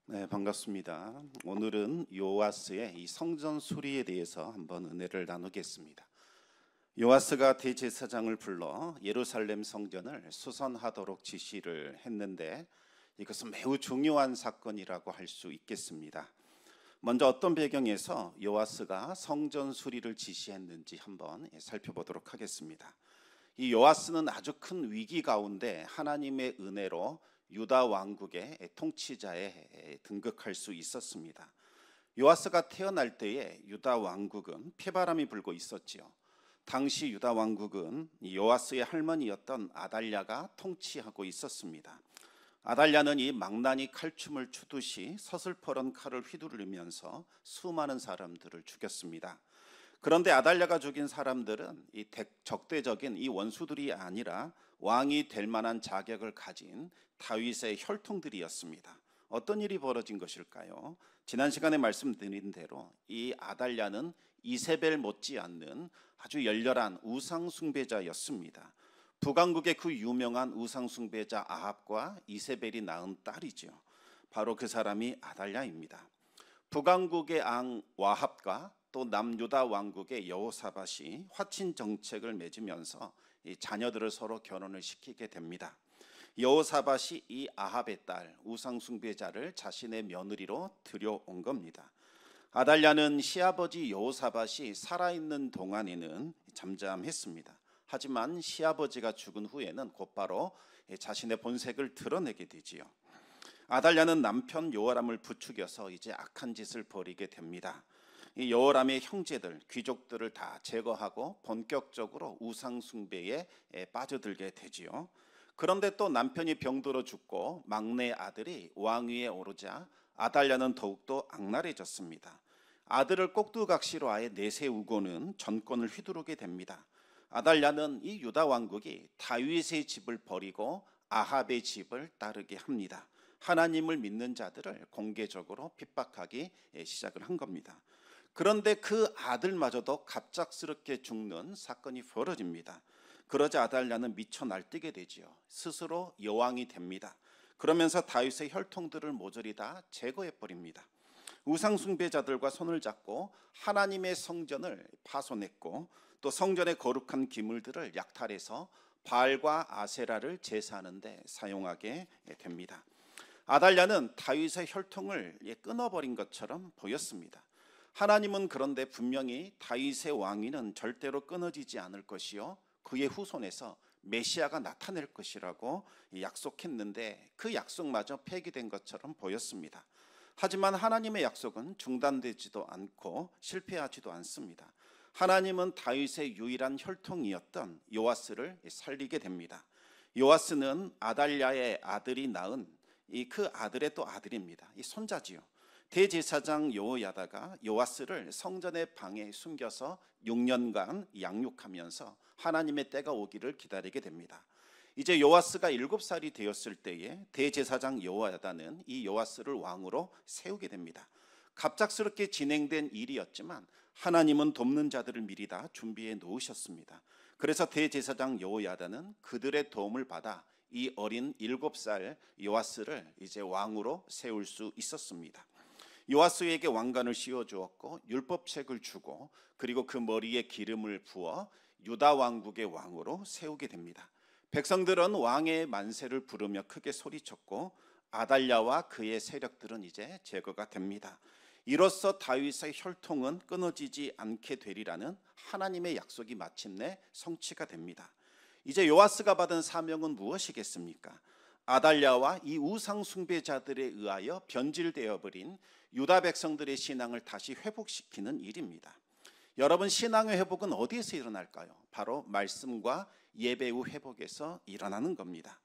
네, 반갑습니다. 오늘은 요아스의 이 성전 수리에 대해서 한번 은혜를 나누겠습니다. 요아스가 대제사장을 불러 예루살렘 성전을 수선하도록 지시를 했는데 이것은 매우 중요한 사건이라고 할 수 있겠습니다. 먼저 어떤 배경에서 요아스가 성전 수리를 지시했는지 한번 살펴보도록 하겠습니다. 이 요아스는 아주 큰 위기 가운데 하나님의 은혜로 유다 왕국의 통치자에 등극할 수 있었습니다. 요아스가 태어날 때에 유다 왕국은 폐바람이 불고 있었지요. 당시 유다 왕국은 요아스의 할머니였던 아달랴가 통치하고 있었습니다. 아달랴는 이 망나니 칼춤을 추듯이 서슬퍼런 칼을 휘두르면서 수많은 사람들을 죽였습니다. 그런데 아달랴가 죽인 사람들은 이 적대적인 이 원수들이 아니라 왕이 될 만한 자격을 가진 다윗의 혈통들이었습니다. 어떤 일이 벌어진 것일까요? 지난 시간에 말씀드린 대로 이 아달랴는 이세벨 못지않는 아주 열렬한 우상 숭배자였습니다. 북왕국의 그 유명한 우상 숭배자 아합과 이세벨이 낳은 딸이죠. 바로 그 사람이 아달랴입니다. 북왕국의 왕 와합과 또 남유다 왕국의 여호사밧이 화친 정책을 맺으면서 이 자녀들을 서로 결혼을 시키게 됩니다. 여호사밧이 이 아합의 딸 우상 숭배자를 자신의 며느리로 들여온 겁니다. 아달랴는 시아버지 여호사밧이 살아있는 동안에는 잠잠했습니다. 하지만 시아버지가 죽은 후에는 곧바로 자신의 본색을 드러내게 되지요. 아달랴는 남편 여호람을 부추겨서 이제 악한 짓을 벌이게 됩니다. 이 여호람의 형제들, 귀족들을 다 제거하고 본격적으로 우상 숭배에 빠져들게 되지요. 그런데 또 남편이 병들어 죽고 막내 아들이 왕위에 오르자 아달랴는 더욱더 악랄해졌습니다. 아들을 꼭두각시로 아예 내세우고는 전권을 휘두르게 됩니다. 아달랴는 이 유다 왕국이 다윗의 집을 버리고 아합의 집을 따르게 합니다. 하나님을 믿는 자들을 공개적으로 핍박하기 시작을 한 겁니다. 그런데 그 아들마저도 갑작스럽게 죽는 사건이 벌어집니다. 그러자 아달랴는 미쳐 날뛰게 되지요. 스스로 여왕이 됩니다. 그러면서 다윗의 혈통들을 모조리 다 제거해 버립니다. 우상 숭배자들과 손을 잡고 하나님의 성전을 파손했고 또 성전의 거룩한 기물들을 약탈해서 바알과 아세라를 제사하는 데 사용하게 됩니다. 아달랴는 다윗의 혈통을 끊어버린 것처럼 보였습니다. 하나님은 그런데 분명히 다윗의 왕위는 절대로 끊어지지 않을 것이요 그의 후손에서 메시아가 나타날 것이라고 약속했는데 그 약속마저 폐기된 것처럼 보였습니다. 하지만 하나님의 약속은 중단되지도 않고 실패하지도 않습니다. 하나님은 다윗의 유일한 혈통이었던 요아스를 살리게 됩니다. 요아스는 아달랴의 아들이 낳은 그 아들의 또 아들입니다. 이 손자지요. 대제사장 여호야다가 요아스를 성전의 방에 숨겨서 6년간 양육하면서 하나님의 때가 오기를 기다리게 됩니다. 이제 요아스가 7살이 되었을 때에 대제사장 여호야다는 이 요아스를 왕으로 세우게 됩니다. 갑작스럽게 진행된 일이었지만 하나님은 돕는 자들을 미리 다 준비해 놓으셨습니다. 그래서 대제사장 여호야다는 그들의 도움을 받아 이 어린 7살 요아스를 이제 왕으로 세울 수 있었습니다. 요아스에게 왕관을 씌워주었고 율법책을 주고 그리고 그 머리에 기름을 부어 유다 왕국의 왕으로 세우게 됩니다. 백성들은 왕의 만세를 부르며 크게 소리쳤고 아달랴와 그의 세력들은 이제 제거가 됩니다. 이로써 다윗의 혈통은 끊어지지 않게 되리라는 하나님의 약속이 마침내 성취가 됩니다. 이제 요아스가 받은 사명은 무엇이겠습니까? 아달랴와 이 우상 숭배자들에 의하여 변질되어 버린 유다 백성들의 신앙을 다시 회복시키는 일입니다. 여러분, 신앙의 회복은 어디에서 일어날까요? 바로 말씀과 예배 후 회복에서 일어나는 겁니다.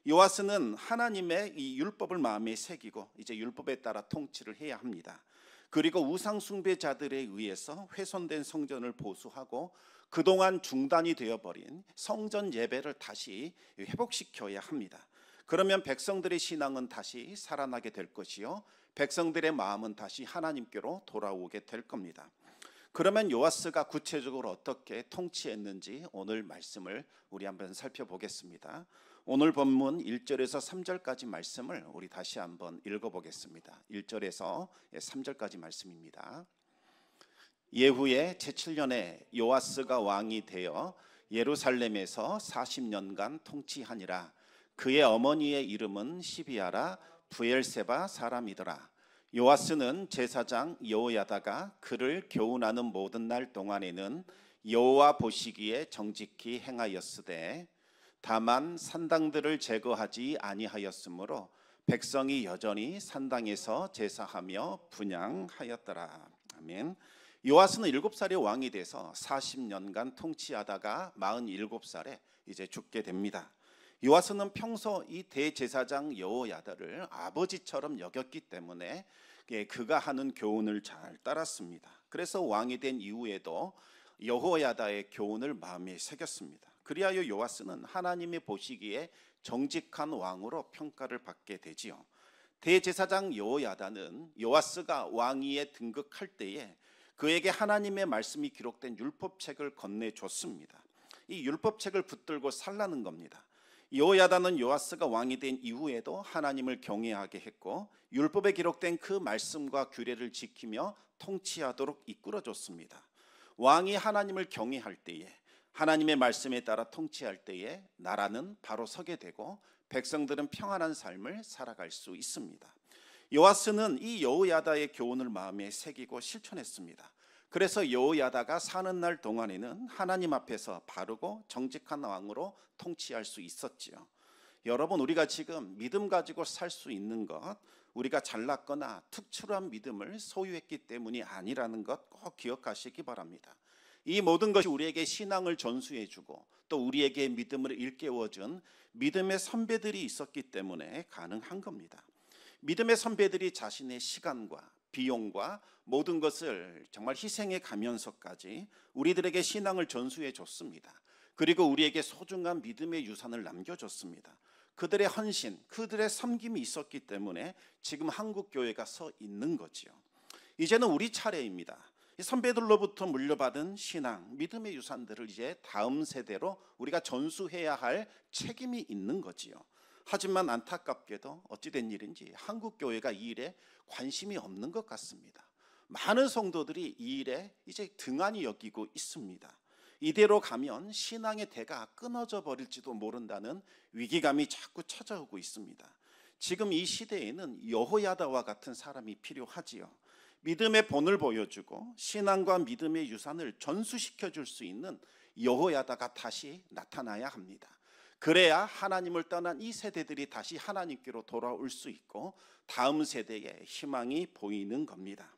요아스는 하나님의 이 율법을 마음에 새기고 이제 율법에 따라 통치를 해야 합니다. 그리고 우상 숭배자들에 의해서 훼손된 성전을 보수하고 그동안 중단이 되어버린 성전 예배를 다시 회복시켜야 합니다. 그러면 백성들의 신앙은 다시 살아나게 될 것이요 백성들의 마음은 다시 하나님께로 돌아오게 될 겁니다. 그러면 요아스가 구체적으로 어떻게 통치했는지 오늘 말씀을 우리 한번 살펴보겠습니다. 오늘 본문 1절에서 3절까지 말씀을 우리 다시 한번 읽어보겠습니다. 1절에서 3절까지 말씀입니다. 예후의 제7년에 요아스가 왕이 되어 예루살렘에서 40년간 통치하니라. 그의 어머니의 이름은 시비아라 브엘세바 사람이더라. 요아스는 제사장 여호야다가 그를 교훈하는 모든 날 동안에는 여호와 보시기에 정직히 행하였으되 다만 산당들을 제거하지 아니하였으므로 백성이 여전히 산당에서 제사하며 분향하였더라. 아멘. 요아스는 7살에 왕이 돼서 40년간 통치하다가 47살에 이제 죽게 됩니다. 요아스는 평소 이 대제사장 여호야다를 아버지처럼 여겼기 때문에 그가 하는 교훈을 잘 따랐습니다. 그래서 왕이 된 이후에도 여호야다의 교훈을 마음에 새겼습니다. 그리하여 요아스는 하나님이 보시기에 정직한 왕으로 평가를 받게 되지요. 대제사장 여호야다는 요아스가 왕위에 등극할 때에 그에게 하나님의 말씀이 기록된 율법책을 건네줬습니다. 이 율법책을 붙들고 살라는 겁니다. 여호야다는 요아스가 왕이 된 이후에도 하나님을 경외하게 했고 율법에 기록된 그 말씀과 규례를 지키며 통치하도록 이끌어줬습니다. 왕이 하나님을 경외할 때에 하나님의 말씀에 따라 통치할 때에 나라는 바로 서게 되고 백성들은 평안한 삶을 살아갈 수 있습니다. 요아스는 이 여호야다의 교훈을 마음에 새기고 실천했습니다. 그래서 여호야다가 사는 날 동안에는 하나님 앞에서 바르고 정직한 왕으로 통치할 수 있었지요. 여러분, 우리가 지금 믿음 가지고 살 수 있는 것, 우리가 잘났거나 특출한 믿음을 소유했기 때문이 아니라는 것 꼭 기억하시기 바랍니다. 이 모든 것이 우리에게 신앙을 전수해주고 또 우리에게 믿음을 일깨워준 믿음의 선배들이 있었기 때문에 가능한 겁니다. 믿음의 선배들이 자신의 시간과 비용과 모든 것을 정말 희생해 가면서까지 우리들에게 신앙을 전수해 줬습니다. 그리고 우리에게 소중한 믿음의 유산을 남겨줬습니다. 그들의 헌신, 그들의 섬김이 있었기 때문에 지금 한국교회가 서 있는 거지요. 이제는 우리 차례입니다. 이 선배들로부터 물려받은 신앙, 믿음의 유산들을 이제 다음 세대로 우리가 전수해야 할 책임이 있는 거지요. 하지만 안타깝게도 어찌된 일인지 한국교회가 이 일에 관심이 없는 것 같습니다. 많은 성도들이 이 일에 이제 등한히 여기고 있습니다. 이대로 가면 신앙의 대가 끊어져 버릴지도 모른다는 위기감이 자꾸 찾아오고 있습니다. 지금 이 시대에는 여호야다와 같은 사람이 필요하지요. 믿음의 본을 보여주고 신앙과 믿음의 유산을 전수시켜 줄 수 있는 여호야다가 다시 나타나야 합니다. 그래야 하나님을 떠난 이 세대들이 다시 하나님께로 돌아올 수 있고 다음 세대에 희망이 보이는 겁니다.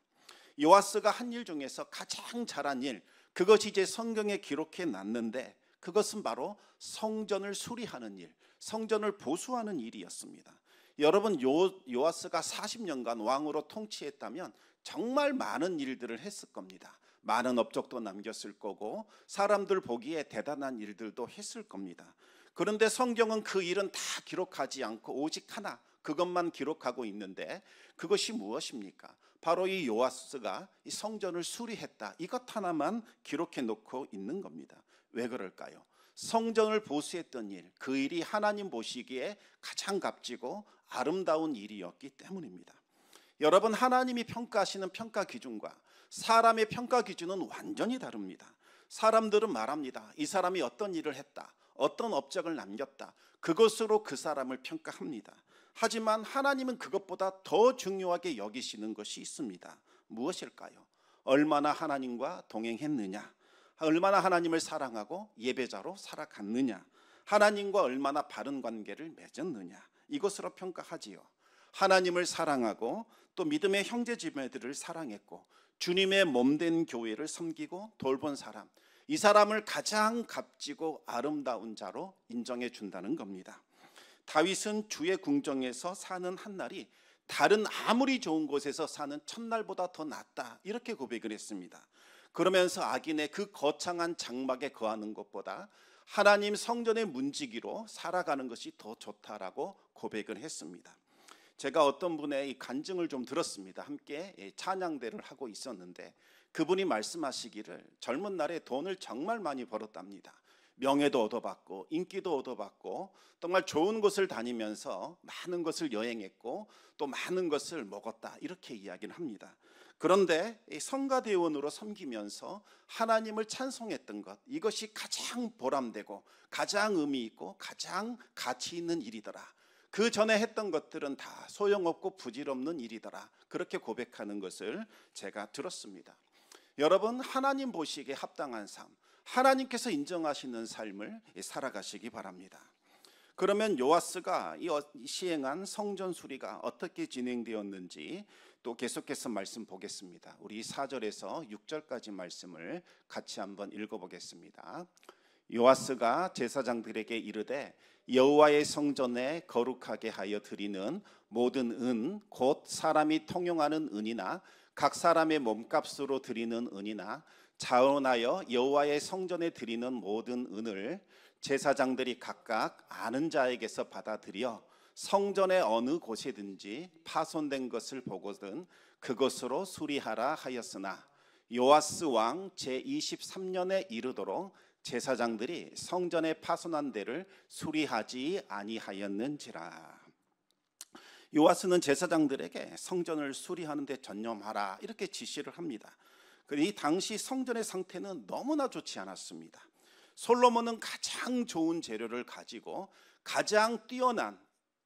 요아스가 한 일 중에서 가장 잘한 일, 그것이 이제 성경에 기록해 놨는데 그것은 바로 성전을 수리하는 일, 성전을 보수하는 일이었습니다. 여러분, 요아스가 40년간 왕으로 통치했다면 정말 많은 일들을 했을 겁니다. 많은 업적도 남겼을 거고 사람들 보기에 대단한 일들도 했을 겁니다. 그런데 성경은 그 일은 다 기록하지 않고 오직 하나, 그것만 기록하고 있는데 그것이 무엇입니까? 바로 이 요아스가 이 성전을 수리했다, 이것 하나만 기록해 놓고 있는 겁니다. 왜 그럴까요? 성전을 보수했던 일, 그 일이 하나님 보시기에 가장 값지고 아름다운 일이었기 때문입니다. 여러분, 하나님이 평가하시는 평가 기준과 사람의 평가 기준은 완전히 다릅니다. 사람들은 말합니다. 이 사람이 어떤 일을 했다, 어떤 업적을 남겼다, 그것으로 그 사람을 평가합니다. 하지만 하나님은 그것보다 더 중요하게 여기시는 것이 있습니다. 무엇일까요? 얼마나 하나님과 동행했느냐, 얼마나 하나님을 사랑하고 예배자로 살아갔느냐, 하나님과 얼마나 바른 관계를 맺었느냐, 이것으로 평가하지요. 하나님을 사랑하고 또 믿음의 형제지매들을 사랑했고 주님의 몸된 교회를 섬기고 돌본 사람, 이 사람을 가장 값지고 아름다운 자로 인정해 준다는 겁니다. 다윗은 주의 궁정에서 사는 한 날이 다른 아무리 좋은 곳에서 사는 첫날보다 더 낫다, 이렇게 고백을 했습니다. 그러면서 악인의 그 거창한 장막에 거하는 것보다 하나님 성전의 문지기로 살아가는 것이 더 좋다라고 고백을 했습니다. 제가 어떤 분의 이 간증을 좀 들었습니다. 함께 찬양대를 하고 있었는데 그분이 말씀하시기를 젊은 날에 돈을 정말 많이 벌었답니다. 명예도 얻어받고 인기도 얻어받고 정말 좋은 곳을 다니면서 많은 것을 여행했고 또 많은 것을 먹었다, 이렇게 이야기를 합니다. 그런데 성가대원으로 섬기면서 하나님을 찬송했던 것, 이것이 가장 보람되고 가장 의미 있고 가장 가치 있는 일이더라. 그 전에 했던 것들은 다 소용없고 부질없는 일이더라. 그렇게 고백하는 것을 제가 들었습니다. 여러분, 하나님 보시기에 합당한 삶, 하나님께서 인정하시는 삶을 살아가시기 바랍니다. 그러면 요아스가 시행한 성전 수리가 어떻게 진행되었는지 또 계속해서 말씀 보겠습니다. 우리 4절에서 6절까지 말씀을 같이 한번 읽어보겠습니다. 요아스가 제사장들에게 이르되 여호와의 성전에 거룩하게 하여 드리는 모든 은 곧 사람이 통용하는 은이나 각 사람의 몸값으로 드리는 은이나 자원하여 여호와의 성전에 드리는 모든 은을 제사장들이 각각 아는 자에게서 받아들여 성전의 어느 곳이든지 파손된 것을 보거든 그것으로 수리하라 하였으나 요아스 왕 제23년에 이르도록 제사장들이 성전의 파손한 데를 수리하지 아니하였는지라. 요아스는 제사장들에게 성전을 수리하는 데 전념하라, 이렇게 지시를 합니다. 이 당시 성전의 상태는 너무나 좋지 않았습니다. 솔로몬은 가장 좋은 재료를 가지고 가장 뛰어난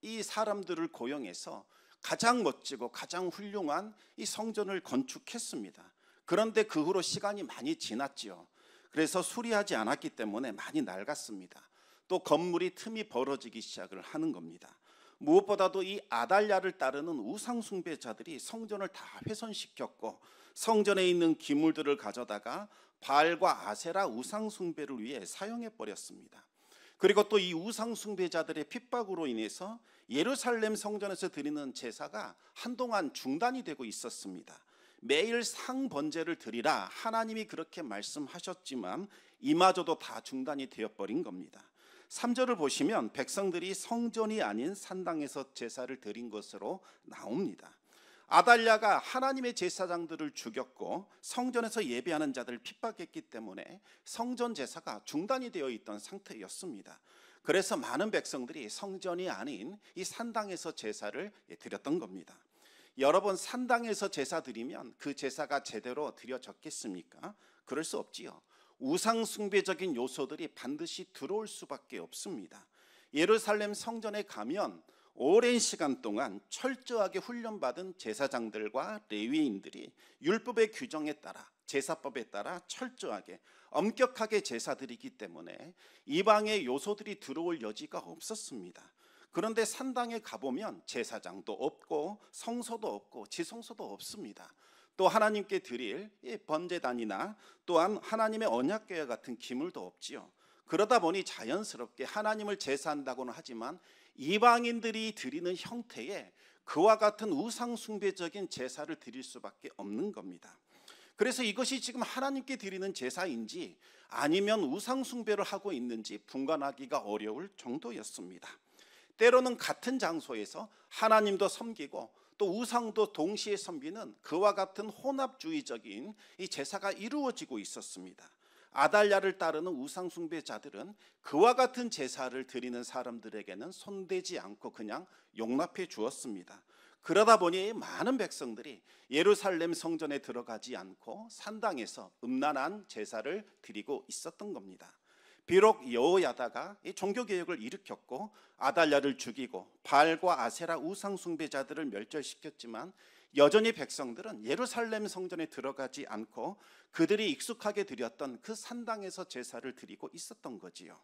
이 사람들을 고용해서 가장 멋지고 가장 훌륭한 이 성전을 건축했습니다. 그런데 그 후로 시간이 많이 지났지요. 그래서 수리하지 않았기 때문에 많이 낡았습니다. 또 건물이 틈이 벌어지기 시작을 하는 겁니다. 무엇보다도 이 아달랴를 따르는 우상 숭배자들이 성전을 다 훼손시켰고 성전에 있는 기물들을 가져다가 바알과 아세라 우상 숭배를 위해 사용해 버렸습니다. 그리고 또 이 우상 숭배자들의 핍박으로 인해서 예루살렘 성전에서 드리는 제사가 한동안 중단이 되고 있었습니다. 매일 상 번제를 드리라 하나님이 그렇게 말씀하셨지만 이마저도 다 중단이 되어버린 겁니다. 3절을 보시면 백성들이 성전이 아닌 산당에서 제사를 드린 것으로 나옵니다. 아달랴가 하나님의 제사장들을 죽였고 성전에서 예배하는 자들을 핍박했기 때문에 성전 제사가 중단이 되어 있던 상태였습니다. 그래서 많은 백성들이 성전이 아닌 이 산당에서 제사를 드렸던 겁니다. 여러 번 산당에서 제사 드리면 그 제사가 제대로 드려졌겠습니까? 그럴 수 없지요. 우상 숭배적인 요소들이 반드시 들어올 수밖에 없습니다. 예루살렘 성전에 가면 오랜 시간 동안 철저하게 훈련받은 제사장들과 레위인들이 율법의 규정에 따라 제사법에 따라 철저하게 엄격하게 제사드리기 때문에 이방의 요소들이 들어올 여지가 없었습니다. 그런데 산당에 가보면 제사장도 없고 성소도 없고 지성소도 없습니다. 또 하나님께 드릴 번제단이나 또한 하나님의 언약궤와 같은 기물도 없지요. 그러다 보니 자연스럽게 하나님을 제사한다고는 하지만 이방인들이 드리는 형태의 그와 같은 우상 숭배적인 제사를 드릴 수밖에 없는 겁니다. 그래서 이것이 지금 하나님께 드리는 제사인지 아니면 우상 숭배를 하고 있는지 분간하기가 어려울 정도였습니다. 때로는 같은 장소에서 하나님도 섬기고 또 우상도 동시에 섬기는 그와 같은 혼합주의적인 이 제사가 이루어지고 있었습니다. 아달랴를 따르는 우상 숭배자들은 그와 같은 제사를 드리는 사람들에게는 손대지 않고 그냥 용납해 주었습니다. 그러다 보니 많은 백성들이 예루살렘 성전에 들어가지 않고 산당에서 음란한 제사를 드리고 있었던 겁니다. 비록 여호야다가 종교개혁을 일으켰고 아달랴를 죽이고 바알과 아세라 우상 숭배자들을 멸절시켰지만 여전히 백성들은 예루살렘 성전에 들어가지 않고 그들이 익숙하게 드렸던 그 산당에서 제사를 드리고 있었던 거지요.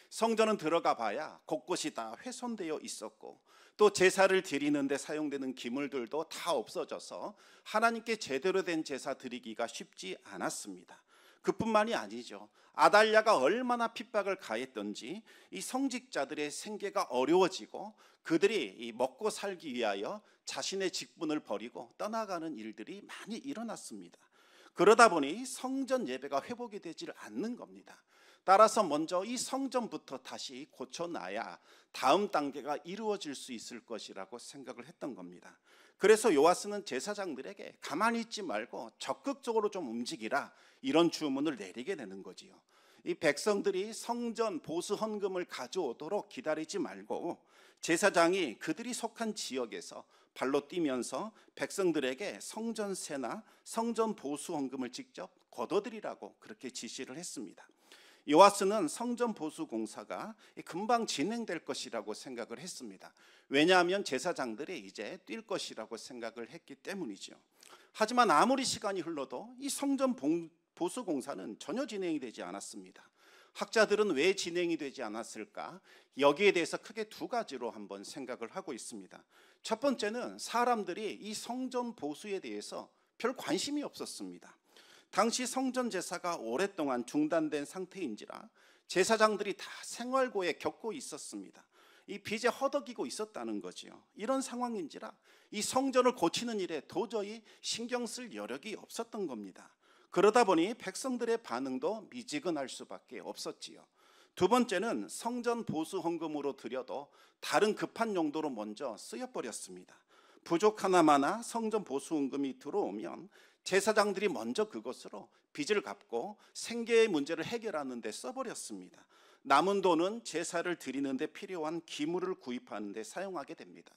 성전은 들어가 봐야 곳곳이 다 훼손되어 있었고 또 제사를 드리는데 사용되는 기물들도 다 없어져서 하나님께 제대로 된 제사 드리기가 쉽지 않았습니다. 그뿐만이 아니죠. 아달랴가 얼마나 핍박을 가했던지 이 성직자들의 생계가 어려워지고 그들이 먹고 살기 위하여 자신의 직분을 버리고 떠나가는 일들이 많이 일어났습니다. 그러다 보니 성전 예배가 회복이 되질 않는 겁니다. 따라서 먼저 이 성전부터 다시 고쳐놔야 다음 단계가 이루어질 수 있을 것이라고 생각을 했던 겁니다. 그래서 요아스는 제사장들에게 가만히 있지 말고 적극적으로 좀 움직이라 이런 주문을 내리게 되는 거지요. 이 백성들이 성전 보수 헌금을 가져오도록 기다리지 말고 제사장이 그들이 속한 지역에서 발로 뛰면서 백성들에게 성전세나 성전 보수 헌금을 직접 거둬들이라고 그렇게 지시를 했습니다. 요아스는 성전 보수 공사가 금방 진행될 것이라고 생각을 했습니다. 왜냐하면 제사장들이 이제 뛸 것이라고 생각을 했기 때문이죠. 하지만 아무리 시간이 흘러도 이 성전 보수 공사는 전혀 진행이 되지 않았습니다. 학자들은 왜 진행이 되지 않았을까? 여기에 대해서 크게 두 가지로 한번 생각을 하고 있습니다. 첫 번째는 사람들이 이 성전 보수에 대해서 별 관심이 없었습니다. 당시 성전 제사가 오랫동안 중단된 상태인지라 제사장들이 다 생활고에 겪고 있었습니다. 이 빚에 허덕이고 있었다는 거지요. 이런 상황인지라 이 성전을 고치는 일에 도저히 신경 쓸 여력이 없었던 겁니다. 그러다 보니 백성들의 반응도 미지근할 수밖에 없었지요. 두 번째는 성전 보수 헌금으로 드려도 다른 급한 용도로 먼저 쓰여버렸습니다. 부족하나마나 성전 보수 헌금이 들어오면 제사장들이 먼저 그것으로 빚을 갚고 생계의 문제를 해결하는 데 써버렸습니다. 남은 돈은 제사를 드리는 데 필요한 기물을 구입하는 데 사용하게 됩니다.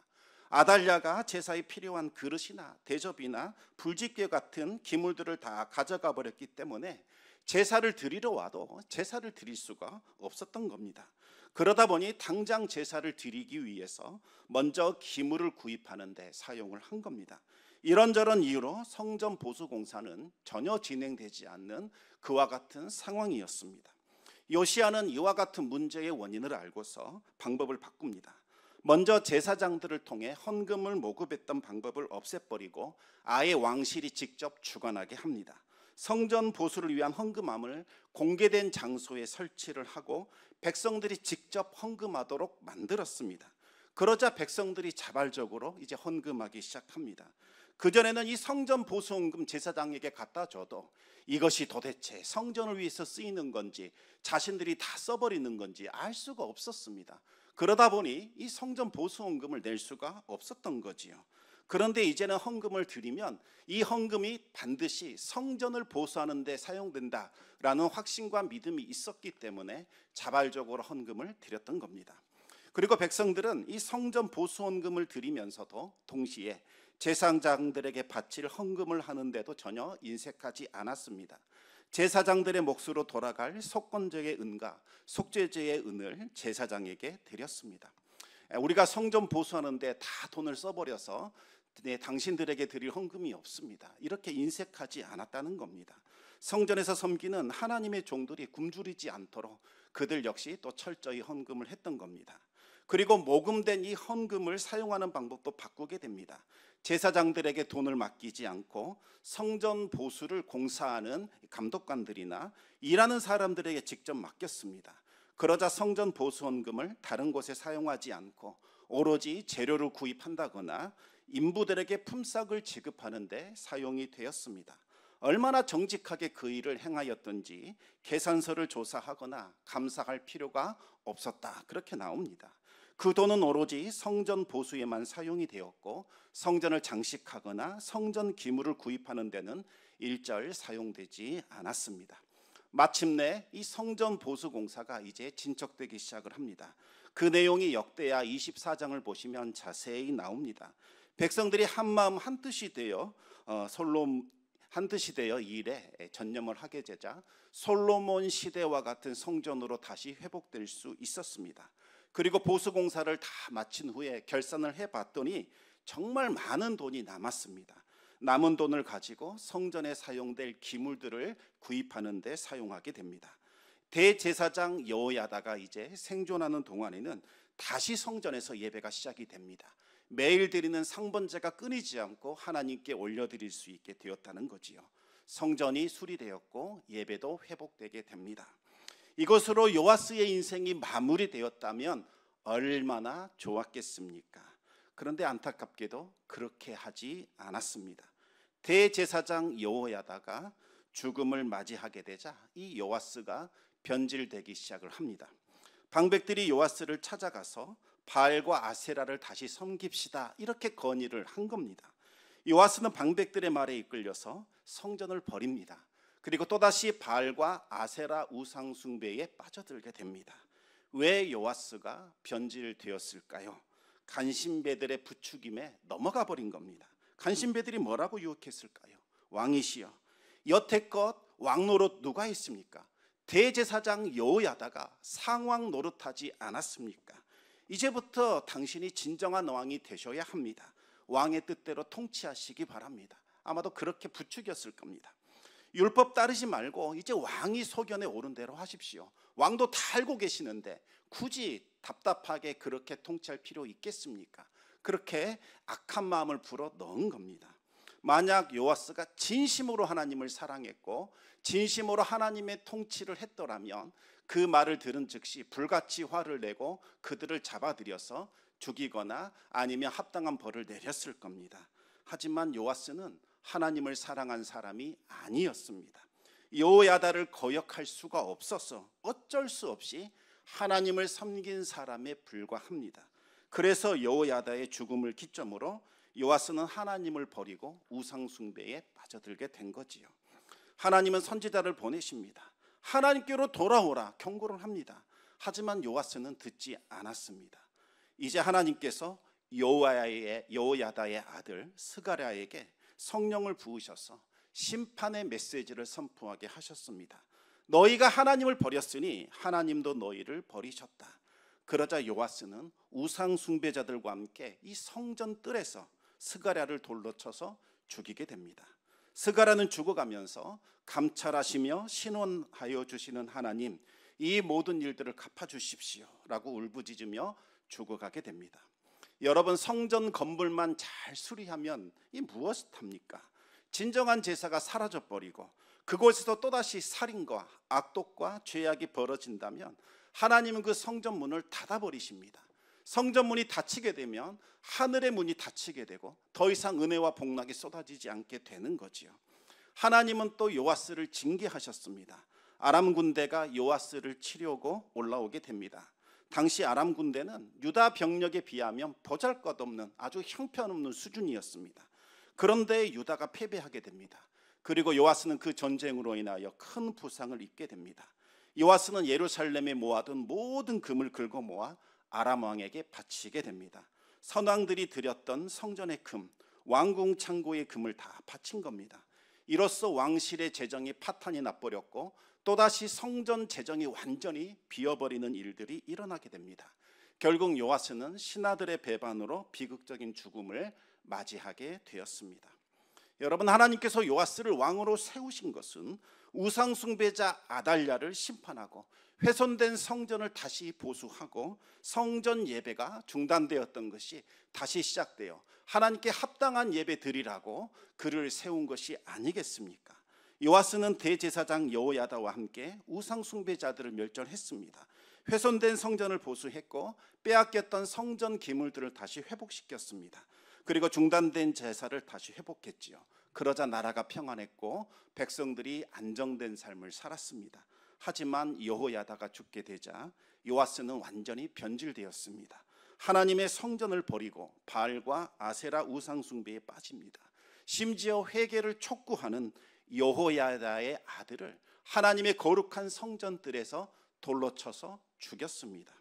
아달랴가 제사에 필요한 그릇이나 대접이나 불집게 같은 기물들을 다 가져가 버렸기 때문에 제사를 드리러 와도 제사를 드릴 수가 없었던 겁니다. 그러다 보니 당장 제사를 드리기 위해서 먼저 기물을 구입하는 데 사용을 한 겁니다. 이런저런 이유로 성전 보수 공사는 전혀 진행되지 않는 그와 같은 상황이었습니다. 요시야는 이와 같은 문제의 원인을 알고서 방법을 바꿉니다. 먼저 제사장들을 통해 헌금을 모금했던 방법을 없애버리고 아예 왕실이 직접 주관하게 합니다. 성전 보수를 위한 헌금함을 공개된 장소에 설치를 하고 백성들이 직접 헌금하도록 만들었습니다. 그러자 백성들이 자발적으로 이제 헌금하기 시작합니다. 그전에는 이 성전 보수 헌금 제사장에게 갖다 줘도 이것이 도대체 성전을 위해서 쓰이는 건지 자신들이 다 써버리는 건지 알 수가 없었습니다. 그러다 보니 이 성전 보수 헌금을 낼 수가 없었던 거지요. 그런데 이제는 헌금을 드리면 이 헌금이 반드시 성전을 보수하는 데 사용된다라는 확신과 믿음이 있었기 때문에 자발적으로 헌금을 드렸던 겁니다. 그리고 백성들은 이 성전 보수 헌금을 드리면서도 동시에 제사장들에게 바칠 헌금을 하는데도 전혀 인색하지 않았습니다. 제사장들의 몫으로 돌아갈 속건제의 은과 속죄제의 은을 제사장에게 드렸습니다. 우리가 성전 보수하는데 다 돈을 써버려서 당신들에게 드릴 헌금이 없습니다. 이렇게 인색하지 않았다는 겁니다. 성전에서 섬기는 하나님의 종들이 굶주리지 않도록 그들 역시 또 철저히 헌금을 했던 겁니다. 그리고 모금된 이 헌금을 사용하는 방법도 바꾸게 됩니다. 제사장들에게 돈을 맡기지 않고 성전 보수를 공사하는 감독관들이나 일하는 사람들에게 직접 맡겼습니다. 그러자 성전 보수 헌금을 다른 곳에 사용하지 않고 오로지 재료를 구입한다거나 인부들에게 품삯을 지급하는 데 사용이 되었습니다. 얼마나 정직하게 그 일을 행하였던지 계산서를 조사하거나 감사할 필요가 없었다, 그렇게 나옵니다. 그 돈은 오로지 성전 보수에만 사용이 되었고 성전을 장식하거나 성전 기물을 구입하는 데는 일절 사용되지 않았습니다. 마침내 이 성전 보수 공사가 이제 진척되기 시작을 합니다. 그 내용이 역대하 24장을 보시면 자세히 나옵니다. 백성들이 한마음 한뜻이 되어 이 일에 전념을 하게 되자 솔로몬 시대와 같은 성전으로 다시 회복될 수 있었습니다. 그리고 보수 공사를 다 마친 후에 결산을 해봤더니 정말 많은 돈이 남았습니다. 남은 돈을 가지고 성전에 사용될 기물들을 구입하는 데 사용하게 됩니다. 대제사장 여호야다가 이제 생존하는 동안에는 다시 성전에서 예배가 시작이 됩니다. 매일 드리는 상번제가 끊이지 않고 하나님께 올려드릴 수 있게 되었다는 거지요. 성전이 수리되었고 예배도 회복되게 됩니다. 이것으로 요아스의 인생이 마무리되었다면 얼마나 좋았겠습니까? 그런데 안타깝게도 그렇게 하지 않았습니다. 대제사장 여호야다가 죽음을 맞이하게 되자 이 요아스가 변질되기 시작을 합니다. 방백들이 요아스를 찾아가서 바알과 아세라를 다시 섬깁시다, 이렇게 건의를 한 겁니다. 요아스는 방백들의 말에 이끌려서 성전을 버립니다. 그리고 또다시 바알과 아세라 우상 숭배에 빠져들게 됩니다. 왜 요아스가 변질되었을까요? 간신배들의 부추김에 넘어가 버린 겁니다. 간신배들이 뭐라고 유혹했을까요? 왕이시여, 여태껏 왕노릇 누가 했습니까? 대제사장 여호야다가 상왕 노릇하지 않았습니까? 이제부터 당신이 진정한 왕이 되셔야 합니다. 왕의 뜻대로 통치하시기 바랍니다. 아마도 그렇게 부추겼을 겁니다. 율법 따르지 말고 이제 왕이 소견에 오른 대로 하십시오. 왕도 다 알고 계시는데 굳이 답답하게 그렇게 통치할 필요 있겠습니까? 그렇게 악한 마음을 불어 넣은 겁니다. 만약 요아스가 진심으로 하나님을 사랑했고 진심으로 하나님의 통치를 했더라면 그 말을 들은 즉시 불같이 화를 내고 그들을 잡아들여서 죽이거나 아니면 합당한 벌을 내렸을 겁니다. 하지만 요아스는 하나님을 사랑한 사람이 아니었습니다. 여호야다를 거역할 수가 없어서 어쩔 수 없이 하나님을 섬긴 사람에 불과합니다. 그래서 여호야다의 죽음을 기점으로 요아스는 하나님을 버리고 우상 숭배에 빠져들게 된 거지요. 하나님은 선지자를 보내십니다. 하나님께로 돌아오라 경고를 합니다. 하지만 요아스는 듣지 않았습니다. 이제 하나님께서 여호야다의 아들 스가랴에게 성령을 부으셔서 심판의 메시지를 선포하게 하셨습니다. 너희가 하나님을 버렸으니 하나님도 너희를 버리셨다. 그러자 요아스는 우상 숭배자들과 함께 이 성전 뜰에서 스가랴를 돌로 쳐서 죽이게 됩니다. 스가랴는 죽어가면서 감찰하시며 신원하여 주시는 하나님, 이 모든 일들을 갚아주십시오 라고 울부짖으며 죽어가게 됩니다. 여러분, 성전 건물만 잘 수리하면 이 무엇을 합니까? 진정한 제사가 사라져버리고 그곳에서 또다시 살인과 악독과 죄악이 벌어진다면 하나님은 그 성전 문을 닫아버리십니다. 성전 문이 닫히게 되면 하늘의 문이 닫히게 되고 더 이상 은혜와 복락이 쏟아지지 않게 되는 거지요. 하나님은 또 요아스를 징계하셨습니다. 아람 군대가 요아스를 치려고 올라오게 됩니다. 당시 아람 군대는 유다 병력에 비하면 보잘것없는 아주 형편없는 수준이었습니다. 그런데 유다가 패배하게 됩니다. 그리고 요아스는 그 전쟁으로 인하여 큰 부상을 입게 됩니다. 요아스는 예루살렘에 모아둔 모든 금을 긁어 모아 아람 왕에게 바치게 됩니다. 선왕들이 드렸던 성전의 금, 왕궁 창고의 금을 다 바친 겁니다. 이로써 왕실의 재정이 파탄이 나버렸고 또다시 성전 재정이 완전히 비어버리는 일들이 일어나게 됩니다. 결국 요아스는 신하들의 배반으로 비극적인 죽음을 맞이하게 되었습니다. 여러분, 하나님께서 요아스를 왕으로 세우신 것은 우상 숭배자 아달랴를 심판하고 훼손된 성전을 다시 보수하고 성전 예배가 중단되었던 것이 다시 시작되어 하나님께 합당한 예배 드리라고 그를 세운 것이 아니겠습니까? 요아스는 대제사장 여호야다와 함께 우상 숭배자들을 멸절했습니다. 훼손된 성전을 보수했고 빼앗겼던 성전 기물들을 다시 회복시켰습니다. 그리고 중단된 제사를 다시 회복했지요. 그러자 나라가 평안했고 백성들이 안정된 삶을 살았습니다. 하지만 여호야다가 죽게 되자 요아스는 완전히 변질되었습니다. 하나님의 성전을 버리고 바알과 아세라 우상 숭배에 빠집니다. 심지어 회개를 촉구하는 여호야다의 아들을 하나님의 거룩한 성전들에서 돌로 쳐서 죽였습니다.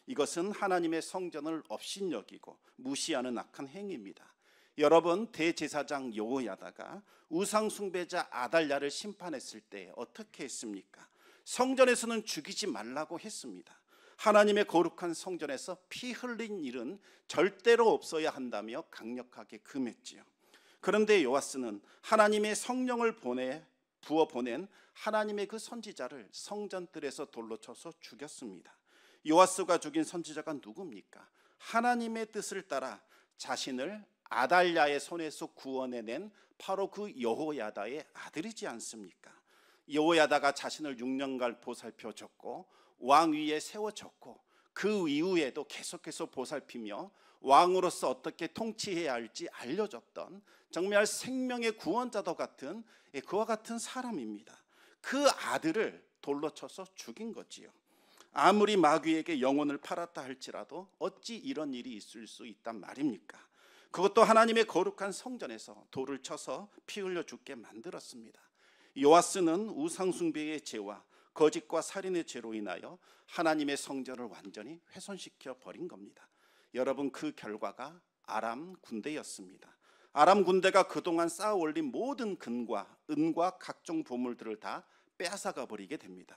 이것은 하나님의 성전을 업신여기고 무시하는 악한 행위입니다. 여러분, 대제사장 여호야다가 우상 숭배자 아달랴를 심판했을 때 어떻게 했습니까? 성전에서는 죽이지 말라고 했습니다. 하나님의 거룩한 성전에서 피 흘린 일은 절대로 없어야 한다며 강력하게 금했지요. 그런데 요아스는 하나님의 성령을 부어 보낸 하나님의 그 선지자를 성전뜰에서 돌로 쳐서 죽였습니다. 요아스가 죽인 선지자가 누굽니까? 하나님의 뜻을 따라 자신을 아달랴의 손에서 구원해낸 바로 그 여호야다의 아들이지 않습니까? 여호야다가 자신을 6년간 보살펴줬고 왕위에 세워졌고 그 이후에도 계속해서 보살피며 왕으로서 어떻게 통치해야 할지 알려줬던 정말 생명의 구원자도 같은 그와 같은 사람입니다. 그 아들을 돌로 쳐서 죽인 거지요. 아무리 마귀에게 영혼을 팔았다 할지라도 어찌 이런 일이 있을 수 있단 말입니까? 그것도 하나님의 거룩한 성전에서 돌을 쳐서 피 흘려 죽게 만들었습니다. 요아스는 우상숭배의 죄와 거짓과 살인의 죄로 인하여 하나님의 성전을 완전히 훼손시켜 버린 겁니다. 여러분, 그 결과가 아람 군대였습니다. 아람 군대가 그동안 쌓아 올린 모든 금과 은과 각종 보물들을 다 빼앗아가 버리게 됩니다.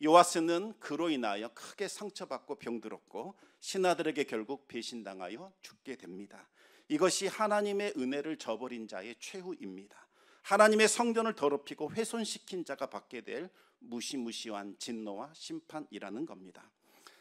요아스는 그로 인하여 크게 상처받고 병들었고 신하들에게 결국 배신당하여 죽게 됩니다. 이것이 하나님의 은혜를 저버린 자의 최후입니다. 하나님의 성전을 더럽히고 훼손시킨 자가 받게 될 무시무시한 진노와 심판이라는 겁니다.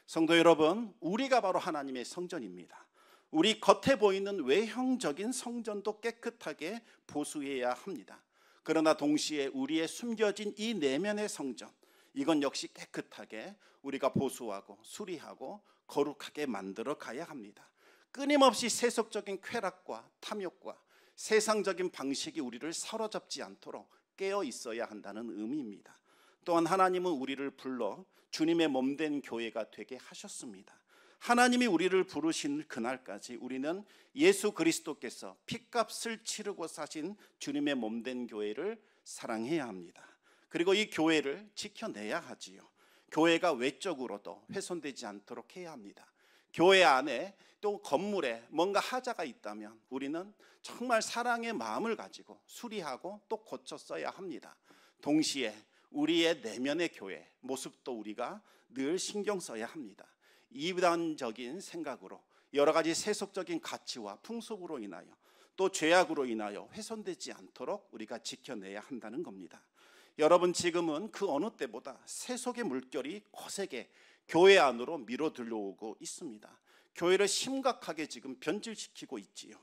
성도 여러분, 우리가 바로 하나님의 성전입니다. 우리 겉에 보이는 외형적인 성전도 깨끗하게 보수해야 합니다. 그러나 동시에 우리의 숨겨진 이 내면의 성전, 이건 역시 깨끗하게 우리가 보수하고 수리하고 거룩하게 만들어 가야 합니다. 끊임없이 세속적인 쾌락과 탐욕과 세상적인 방식이 우리를 사로잡지 않도록 깨어 있어야 한다는 의미입니다. 또한 하나님은 우리를 불러 주님의 몸된 교회가 되게 하셨습니다. 하나님이 우리를 부르신 그날까지 우리는 예수 그리스도께서 핏값을 치르고 사신 주님의 몸된 교회를 사랑해야 합니다. 그리고 이 교회를 지켜내야 하지요. 교회가 외적으로도 훼손되지 않도록 해야 합니다. 교회 안에 또 건물에 뭔가 하자가 있다면 우리는 정말 사랑의 마음을 가지고 수리하고 또 고쳐 써야 합니다. 동시에 우리의 내면의 교회 모습도 우리가 늘 신경 써야 합니다. 이단적인 생각으로 여러 가지 세속적인 가치와 풍습으로 인하여 또 죄악으로 인하여 훼손되지 않도록 우리가 지켜내야 한다는 겁니다. 여러분, 지금은 그 어느 때보다 세속의 물결이 거세게 교회 안으로 밀어 들어오고 있습니다. 교회를 심각하게 지금 변질시키고 있지요.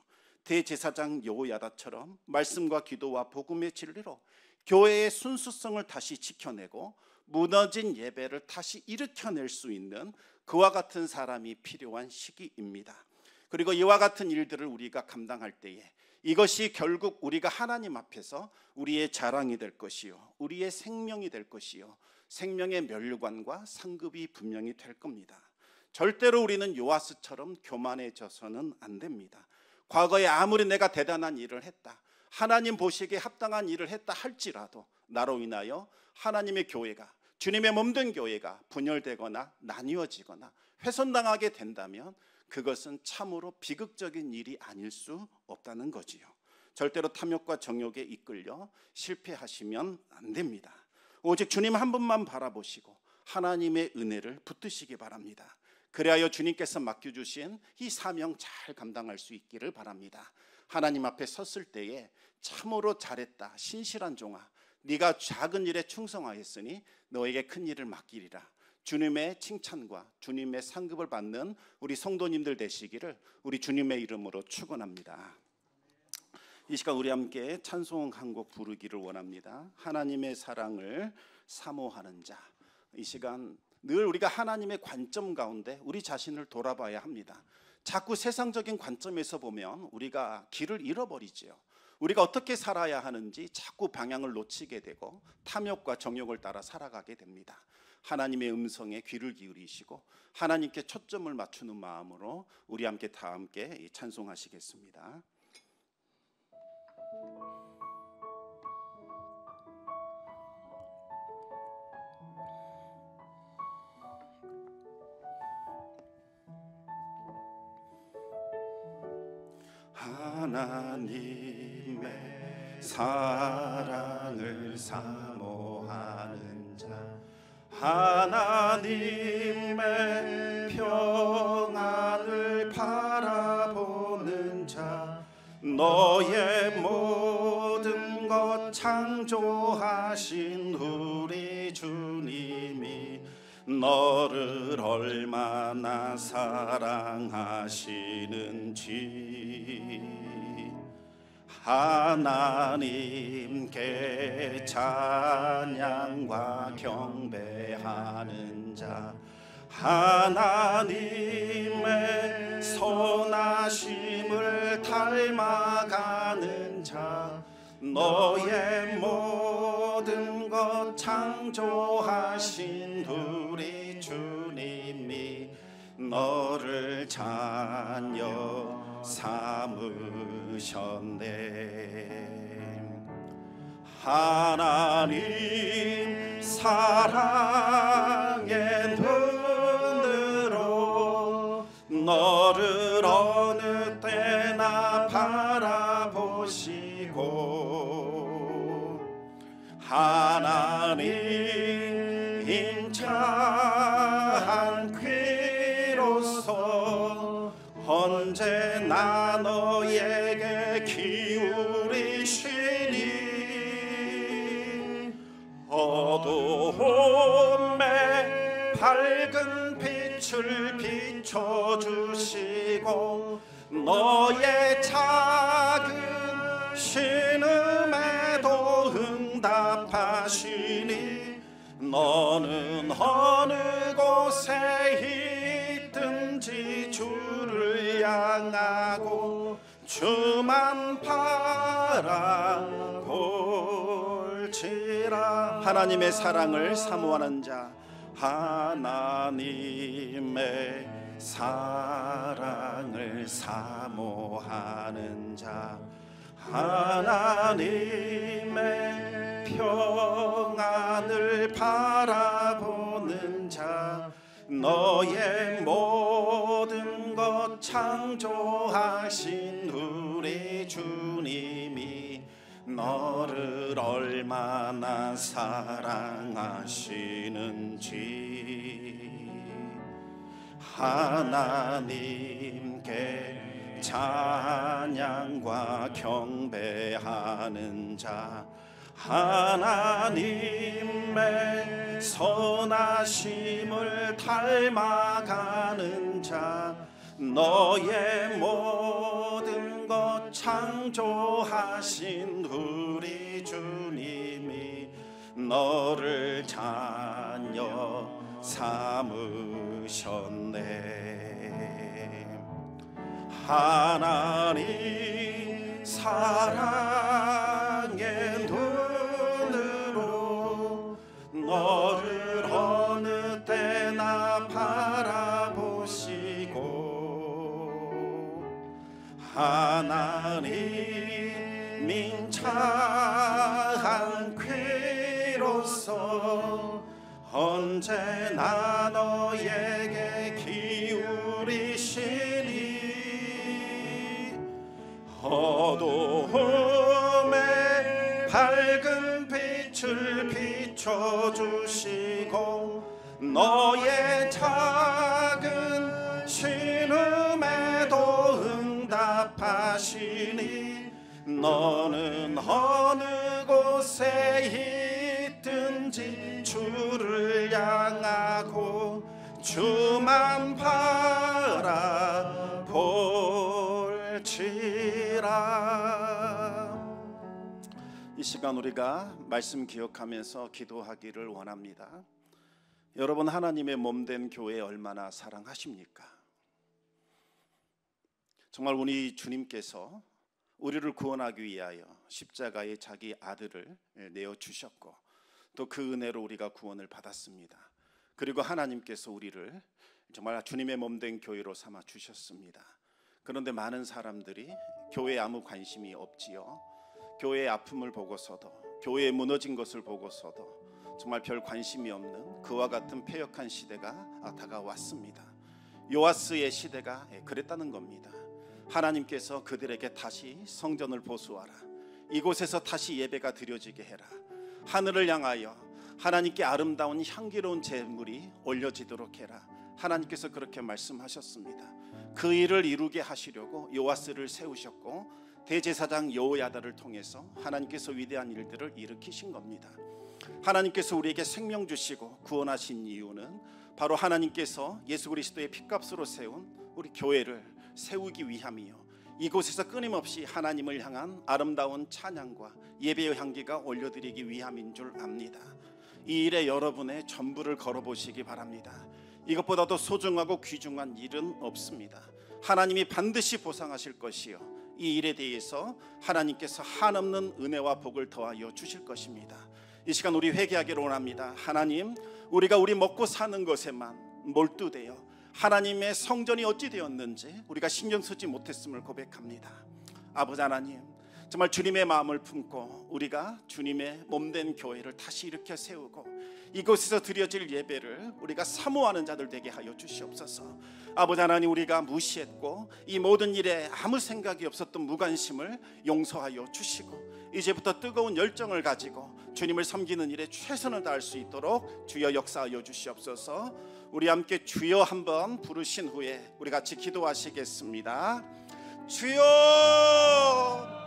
대제사장 여호야다처럼 말씀과 기도와 복음의 진리로 교회의 순수성을 다시 지켜내고 무너진 예배를 다시 일으켜낼 수 있는 그와 같은 사람이 필요한 시기입니다. 그리고 이와 같은 일들을 우리가 감당할 때에 이것이 결국 우리가 하나님 앞에서 우리의 자랑이 될 것이요, 우리의 생명이 될 것이요, 생명의 멸류관과 상급이 분명히 될 겁니다. 절대로 우리는 요아스처럼 교만해져서는 안 됩니다. 과거에 아무리 내가 대단한 일을 했다, 하나님 보시기에 합당한 일을 했다 할지라도 나로 인하여 하나님의 교회가, 주님의 몸된 교회가 분열되거나 나뉘어지거나 훼손당하게 된다면 그것은 참으로 비극적인 일이 아닐 수 없다는 거지요. 절대로 탐욕과 정욕에 이끌려 실패하시면 안 됩니다. 오직 주님 한 분만 바라보시고 하나님의 은혜를 붙드시기 바랍니다. 그리하여 주님께서 맡겨주신 이 사명 잘 감당할 수 있기를 바랍니다. 하나님 앞에 섰을 때에 참으로 잘했다, 신실한 종아, 네가 작은 일에 충성하였으니 너에게 큰 일을 맡기리라. 주님의 칭찬과 주님의 상급을 받는 우리 성도님들 되시기를 우리 주님의 이름으로 축원합니다. 이 시간 우리 함께 찬송 한 곡 부르기를 원합니다. 하나님의 사랑을 사모하는 자. 이 시간 늘 우리가 하나님의 관점 가운데 우리 자신을 돌아봐야 합니다. 자꾸 세상적인 관점에서 보면 우리가 길을 잃어버리지요. 우리가 어떻게 살아야 하는지 자꾸 방향을 놓치게 되고 탐욕과 정욕을 따라 살아가게 됩니다. 하나님의 음성에 귀를 기울이시고 하나님께 초점을 맞추는 마음으로 우리 함께 다 함께 찬송하시겠습니다. 하나님의 사랑을 사모하는 자, 하나님의 평안을 바라보는 자, 너의 모든 것 창조하신 우리 주님이 너를 얼마나 사랑하시는지 하나님께 찬양과 경배하는 자, 하나님의 선하심을 닮아가는 자, 너의 모든 것 창조하신 우리 주님이 너를 찬양 삼으셨네. 하나님 사랑의 눈으로 너를 어느 때나 바라보시고 하나님 임찬 귀로서 언제나 너에게 기울이시니 어두움에 밝은 빛을 비춰주시고 너의 작은 신음에도 응답하시니 너는 어느 곳에 있든지 주를 향하고 주만 바라볼지라. 하나님의 사랑을 사모하는 자, 하나님의 사랑을 사모하는 자, 하나님의 평안을 바라보는 자, 너의 모든 것 창조하신 우리 주님이 너를 얼마나 사랑하시는지 하나님께 찬양과 경배하는 자, 하나님의 선하심을 닮아가는 자, 너의 모든 것 창조하신 우리 주님이 너를 자녀 삼으셨네. 하나님 사랑의 눈으로 너를 어느 때나 바라보시고 하나님 인자한 귀로서 언제나 너에게 기울이시니 어두움에 밝은 빛을 비춰주시고 너의 작은 신음에도 응답하시니 너는 어느 곳에 있든지 주를 향하고 주만 바라볼지라. 이 시간 우리가 말씀 기억하면서 기도하기를 원합니다. 여러분, 하나님의 몸된 교회 얼마나 사랑하십니까? 정말 우리 주님께서 우리를 구원하기 위하여 십자가에 자기 아들을 내어주셨고 또 그 은혜로 우리가 구원을 받았습니다. 그리고 하나님께서 우리를 정말 주님의 몸된 교회로 삼아 주셨습니다. 그런데 많은 사람들이 교회에 아무 관심이 없지요. 교회의 아픔을 보고서도, 교회에 무너진 것을 보고서도 정말 별 관심이 없는 그와 같은 패역한 시대가 다가왔습니다. 요아스의 시대가 그랬다는 겁니다. 하나님께서 그들에게 다시 성전을 보수하라, 이곳에서 다시 예배가 드려지게 해라, 하늘을 향하여 하나님께 아름다운 향기로운 제물이 올려지도록 해라, 하나님께서 그렇게 말씀하셨습니다. 그 일을 이루게 하시려고 요아스를 세우셨고 대제사장 여호야다를 통해서 하나님께서 위대한 일들을 일으키신 겁니다. 하나님께서 우리에게 생명 주시고 구원하신 이유는 바로 하나님께서 예수 그리스도의 핏값으로 세운 우리 교회를 세우기 위함이요, 이곳에서 끊임없이 하나님을 향한 아름다운 찬양과 예배의 향기가 올려드리기 위함인 줄 압니다. 이 일에 여러분의 전부를 걸어보시기 바랍니다. 이것보다도 소중하고 귀중한 일은 없습니다. 하나님이 반드시 보상하실 것이요, 이 일에 대해서 하나님께서 한없는 은혜와 복을 더하여 주실 것입니다. 이 시간 우리 회개하기를 원합니다. 하나님, 우리가 우리 먹고 사는 것에만 몰두되어 하나님의 성전이 어찌 되었는지 우리가 신경 쓰지 못했음을 고백합니다. 아버지 하나님, 정말 주님의 마음을 품고 우리가 주님의 몸된 교회를 다시 일으켜 세우고 이곳에서 드려질 예배를 우리가 사모하는 자들 되게 하여 주시옵소서. 아버지 하나님, 우리가 무시했고 이 모든 일에 아무 생각이 없었던 무관심을 용서하여 주시고 이제부터 뜨거운 열정을 가지고 주님을 섬기는 일에 최선을 다할 수 있도록 주여 역사하여 주시옵소서. 우리 함께 주여 한번 부르신 후에 우리 같이 기도하시겠습니다. 주여